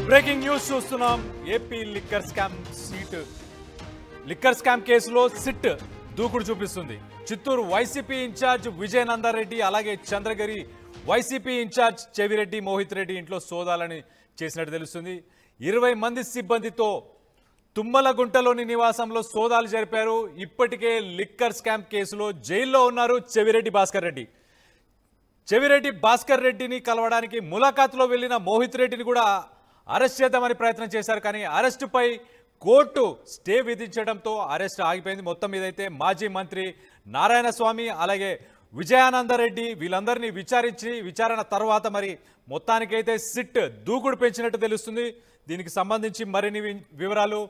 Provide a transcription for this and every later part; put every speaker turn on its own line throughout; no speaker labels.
Breaking news చూస్తున్నాం. AP liquor scam కేసులో SIT దూకుడు చూపిస్తుంది. చిత్తూరు వైసీపీ ఇన్ఛార్జ్ విజయనందరెడ్డి అలాగే చంద్రగిరి వైసీపీ ఇన్ఛార్జ్ చెవిరెడ్డి మోహిత్ రెడ్డి ఇంట్లో సోదాలని చేసినట్టు తెలుస్తుంది. 20 మంది సిబ్బందితో తుమ్మలగుంటలోని నివాసంలో సోదాలు జరిపారు. ఇప్పటికే లిక్కర్ స్కామ్ కేసులో జైల్లో ఉన్నారు చెవిరెడ్డి భాస్కర్ రెడ్డిని కలవడానికి ములాఖాత్లో వెళ్లిన మోహిత్ రెడ్డిని కూడా అరెస్ట్ చేద్దామని ప్రయత్నం చేశారు. కానీ అరెస్టుపై కోర్టు స్టే విధించడంతో అరెస్ట్ ఆగిపోయింది. మొత్తం మీదైతే మాజీ మంత్రి నారాయణ స్వామి అలాగే విజయానందరెడ్డి వీళ్ళందరినీ విచారణ తర్వాత మరి మొత్తానికైతే సిట్ దూకుడు పెంచినట్టు తెలుస్తుంది. దీనికి సంబంధించి మరిన్ని వివరాలు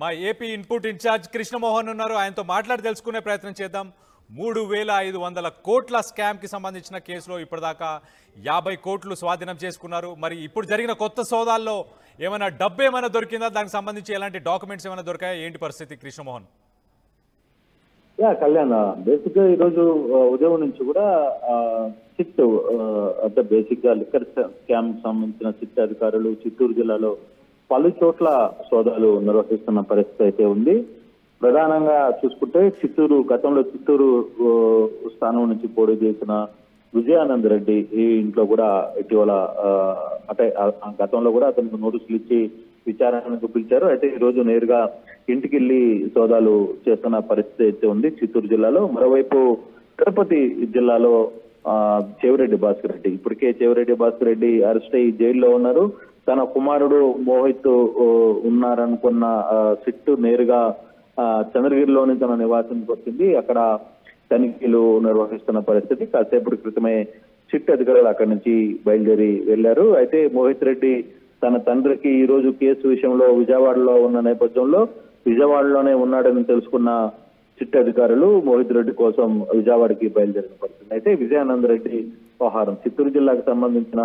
మా ఏపీ ఇన్పుట్ ఇన్ఛార్జ్ కృష్ణమోహన్ ఉన్నారు. ఆయనతో మాట్లాడి తెలుసుకునే ప్రయత్నం చేద్దాం. 3,500 కోట్ల స్కామ్కి సంబంధించిన కేసులో ఇప్పటిదాకా 50 కోట్లు స్వాధీనం చేసుకున్నారు. మరి ఇప్పుడు జరిగిన కొత్త సోదాల్లో ఏమైనా డబ్బు ఏమైనా దొరికిందా? దానికి సంబంధించి ఎలాంటి డాక్యుమెంట్స్ ఏమైనా దొరికాయా? ఏంటి పరిస్థితి కృష్ణమోహన్?
కళ్యాణ్, బేసిక్ గా ఈరోజు ఉదయం నుంచి కూడా సిట్ అంటే బేసిక్ గా లిక్కర్ స్కామ్ సంబంధించిన సిట్ అధికారులు చిత్తూరు జిల్లాలో పలు చోట్ల సోదాలు నిర్వహిస్తున్న పరిస్థితి అయితే ఉంది. ప్రధానంగా చూసుకుంటే గతంలో చిత్తూరు స్థానం నుంచి పోటీ చేసిన విజయానంద్ రెడ్డి ఈ ఇంట్లో కూడా ఇటీవల అంటే గతంలో కూడా అతనికి నోటీసులు ఇచ్చి విచారణకు పిలిచారు. అయితే ఈ రోజు నేరుగా ఇంటికి వెళ్లి సోదాలు చేస్తున్న పరిస్థితి అయితే ఉంది చిత్తూరు జిల్లాలో. మరోవైపు తిరుపతి జిల్లాలో చెవిరెడ్డి భాస్కర్ రెడ్డి ఇప్పటికే చెవిరెడ్డి భాస్కర్ రెడ్డి అరెస్ట్ అయ్యి జైల్లో ఉన్నారు. తన కుమారుడు మోహిత్ ఉన్నారనుకున్న సిట్ నేరుగా చంద్రగిరిలోని తన నివాసానికి వచ్చింది. అక్కడ తనిఖీలు నిర్వహిస్తున్న పరిస్థితి. కాసేపటి క్రితమే సిట్ అధికారులు అక్కడి నుంచి బయలుదేరి వెళ్లారు. అయితే మోహిత్ రెడ్డి తన తండ్రికి ఈ రోజు కేసు విషయంలో విజయవాడలో ఉన్న నేపథ్యంలో విజయవాడలోనే ఉన్నాడని తెలుసుకున్న సిట్ అధికారులు మోహిత్ రెడ్డి కోసం విజయవాడకి బయలుదేరిన పరిస్థితి. అయితే విజయానంద రెడ్డి వ్యవహారం చిత్తూరు జిల్లాకు సంబంధించిన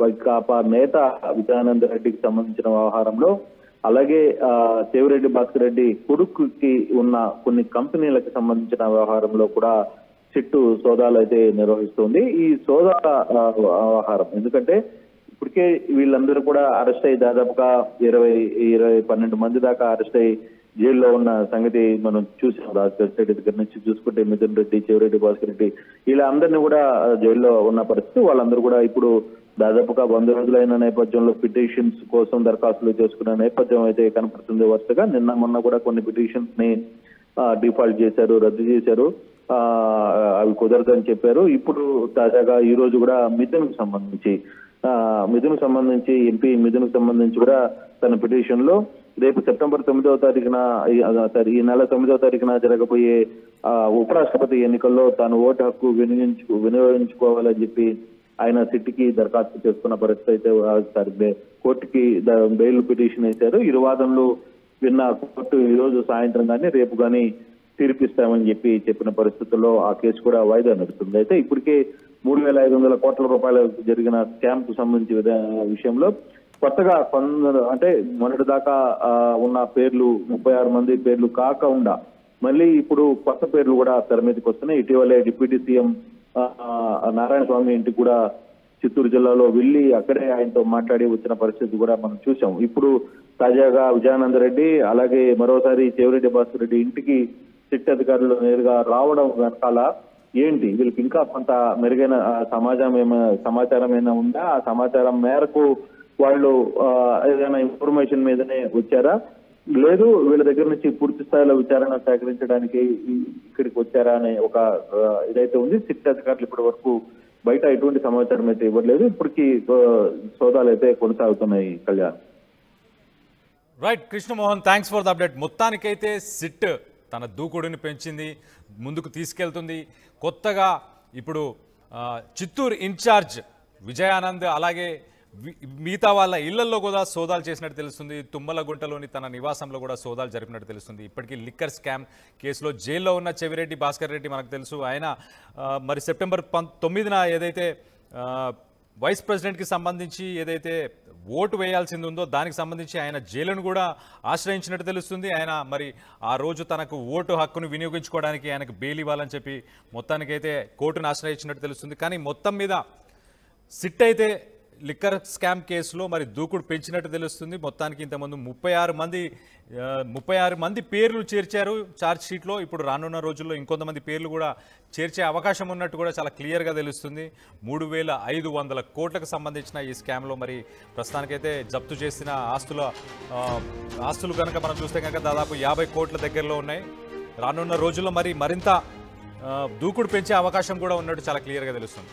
వైకాపా నేత విజయానంద రెడ్డికి సంబంధించిన వ్యవహారంలో అలాగే చెవిరెడ్డి భాస్కర్ రెడ్డి కొడుకుకి ఉన్న కొన్ని కంపెనీలకు సంబంధించిన వ్యవహారంలో కూడా సిట్టు సోదాలు అయితే నిర్వహిస్తుంది. ఈ సోదా వ్యవహారం ఎందుకంటే ఇప్పటికే వీళ్ళందరూ కూడా అరెస్ట్ అయ్యి దాదాపుగా 12 మంది దాకా అరెస్ట్ అయ్యి జైల్లో ఉన్న సంగతి మనం చూసాం. రాజశేఖర రెడ్డి దగ్గర నుంచి చూసుకుంటే మిథున్ రెడ్డి, చెవిరెడ్డి భాస్కర్ రెడ్డి ఇలా అందరినీ కూడా జైల్లో ఉన్న పరిస్థితి. వాళ్ళందరూ కూడా ఇప్పుడు దాదాపుగా 100 రోజులైన నేపథ్యంలో పిటిషన్స్ కోసం దరఖాస్తులు చేసుకునే నేపథ్యం అయితే కనపడుతుంది. వరుసగా మొన్న కూడా కొన్ని పిటిషన్స్ ని డిఫాల్ట్ చేశారు, రద్దు చేశారు, అవి కుదరదని చెప్పారు. ఇప్పుడు తాజాగా ఈ రోజు కూడా మిథున్ సంబంధించి ఎంపీ మిథున్ సంబంధించి కూడా తన పిటిషన్ లో రేపు సెప్టెంబర్ 9వ తారీఖున ఈ నెల 9వ తారీఖున జరగబోయే ఉపరాష్ట్రపతి ఎన్నికల్లో తాను ఓటు హక్కు వినియోగించుకోవాలని చెప్పి ఆయన సిట్కి దరఖాస్తు చేసుకున్న పరిస్థితి అయితే కోర్టుకి బెయిల్ పిటిషన్ వేశారు. ఇరు వాదనలు విన్న కోర్టు ఈ రోజు సాయంత్రం కానీ రేపు కానీ తీర్పిస్తామని చెప్పిన పరిస్థితుల్లో ఆ కేసు కూడా వాయిదా నడుస్తుంది. అయితే ఇప్పటికే 3,500 కోట్ల రూపాయలు జరిగిన స్కామ్ కు సంబంధించిన విషయంలో కొత్తగా అంటే మొన్నటి దాకా ఉన్న పేర్లు 36 మంది పేర్లు కాకుండా మళ్ళీ ఇప్పుడు కొత్త పేర్లు కూడా తెర మీదకి వస్తున్నాయి. ఇటీవలే డిప్యూటీ సీఎం నారాయణ స్వామి ఇంటికి కూడా చిత్తూరు జిల్లాలో వెళ్లి అక్కడే ఆయనతో మాట్లాడి వచ్చిన పరిస్థితి కూడా మనం చూసాం. ఇప్పుడు తాజాగా విజయానంద రెడ్డి అలాగే మరోసారి చెవిరెడ్డి భాస్కర్ రెడ్డి ఇంటికి సిట్ అధికారులు నేరుగా రావడం వెనకాల ఏంటి, వీళ్ళకి ఇంకా కొంత మెరుగైన సమాచారం ఏమైనా ఉందా? ఆ సమాచారం మేరకు వాళ్ళు ఏదైనా ఇన్ఫర్మేషన్ మీదనే వచ్చారా, లేదు వీళ్ళ దగ్గర నుంచి పూర్తి స్థాయిలో విచారణ సేకరించడానికి ఇక్కడికి వచ్చారా అనే ఒక ఇదైతే ఉంది. సిట్ అధికారులు ఇప్పటి వరకు బయట ఎటువంటి సమాచారం అయితే ఇవ్వట్లేదు. ఇప్పటికీ సోదాలు అయితే కొనసాగుతున్నాయి. Kalyan.
Right Krishnamohan, thanks for the update. మొత్తానికైతే సిట్ తన దూకుడుని పెంచింది, ముందుకు తీసుకెళ్తుంది. కొత్తగా ఇప్పుడు చిత్తూరు ఇన్ఛార్జ్ విజయానంద్ అలాగే మిగతా వాళ్ళ ఇళ్లలో కూడా సోదాలు చేసినట్టు తెలుస్తుంది. తుమ్మలగుంటలోని తన నివాసంలో కూడా సోదాలు జరిపినట్టు తెలుస్తుంది. ఇప్పటికీ లిక్కర్ స్కామ్ కేసులో జైల్లో ఉన్న చెవిరెడ్డి భాస్కర్ రెడ్డి మనకు తెలుసు. ఆయన మరి సెప్టెంబర్ 9న ఏదైతే వైస్ ప్రెసిడెంట్కి సంబంధించి ఏదైతే ఓటు వేయాల్సింది ఉందో దానికి సంబంధించి ఆయన జైలును కూడా ఆశ్రయించినట్టు తెలుస్తుంది. ఆయన మరి ఆ రోజు తనకు ఓటు హక్కును వినియోగించుకోవడానికి ఆయనకు బెయిల్ ఇవ్వాలని చెప్పి మొత్తానికైతే కోర్టును ఆశ్రయించినట్టు తెలుస్తుంది. కానీ మొత్తం మీద సిట్ అయితే లిక్కర్ స్కామ్ కేసులో మరి దూకుడు పెంచినట్టు తెలుస్తుంది. మొత్తానికి ఇంతకుముందు 36 మంది పేర్లు చేర్చారు ఛార్జ్ షీట్లో. ఇప్పుడు రానున్న రోజుల్లో ఇంకొంతమంది పేర్లు కూడా చేర్చే అవకాశం ఉన్నట్టు కూడా చాలా క్లియర్గా తెలుస్తుంది. 3,500 కోట్లకు సంబంధించిన ఈ స్కామ్లో మరి ప్రస్తుతానికైతే జప్తు చేసిన ఆస్తులు కనుక మనం చూస్తే కనుక దాదాపు 50 కోట్ల దగ్గరలో ఉన్నాయి. రానున్న రోజుల్లో మరి మరింత దూకుడు పెంచే అవకాశం కూడా ఉన్నట్టు చాలా క్లియర్గా తెలుస్తుంది.